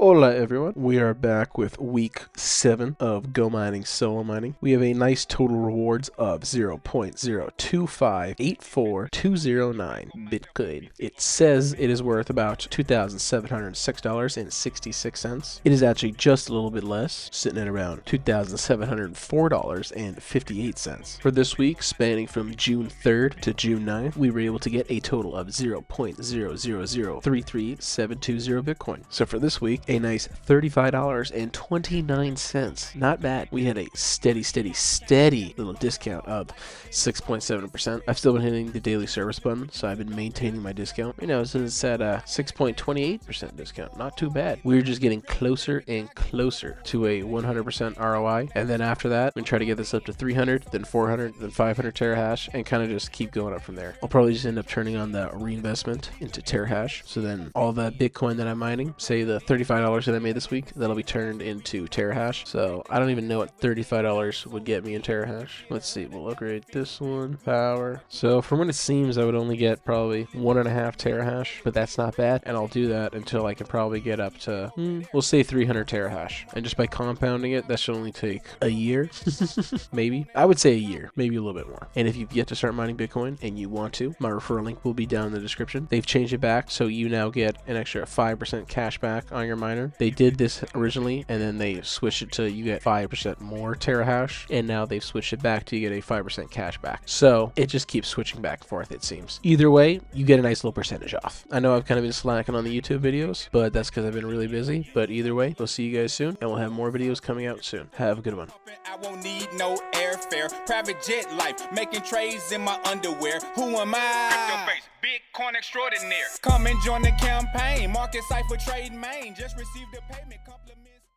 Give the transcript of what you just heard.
Hola everyone, we are back with week 7 of GoMining solo mining. We have a nice total rewards of 0.02584,209 Bitcoin. It says it is worth about $2,706.66. It is actually just a little bit less, sitting at around $2,704.58. For this week, spanning from June 3rd to June 9th, we were able to get a total of 0.00033,720 Bitcoin. So for this week, a nice $35.29. Not bad. We had a steady little discount of 6.7%. I've still been hitting the daily service button, so I've been maintaining my discount. You know, so it's at a 6.28% discount. Not too bad. We're just getting closer and closer to a 100% ROI. And then after that, we try to get this up to 300, then 400, then 500 terahash, and kind of just keep going up from there. I'll probably just end up turning on the reinvestment into terahash. So then all that Bitcoin that I'm mining, say the $35 that I made this week, that'll be turned into terahash. So I don't even know what $35 would get me in terahash. Let's see, we'll upgrade this one, power. So from what it seems, I would only get probably 1.5 terahash, but that's not bad. And I'll do that until I can probably get up to, we'll say 300 terahash. And just by compounding it, that should only take a year, maybe. I would say a year, maybe a little bit more. And if you've yet to start mining Bitcoin and you want to, my referral link will be down in the description. They've changed it back, so you now get an extra 5% cash back on your miner. They did this originally, and then they switched it to you get 5% more terahash, and now they've switched it back to you get a 5% cash back. So it just keeps switching back and forth, it seems. Either way, you get a nice little percentage off. I know I've kind of been slacking on the YouTube videos, but that's because I've been really busy. But either way, we'll see you guys soon, and we'll have more videos coming out soon. Have a good one. I won't need no airfare, private jet life, making trades in my underwear. Who am I? Bitcoin extraordinaire. Come and join the campaign. MarketCipher trade main. Just received the payment compliments.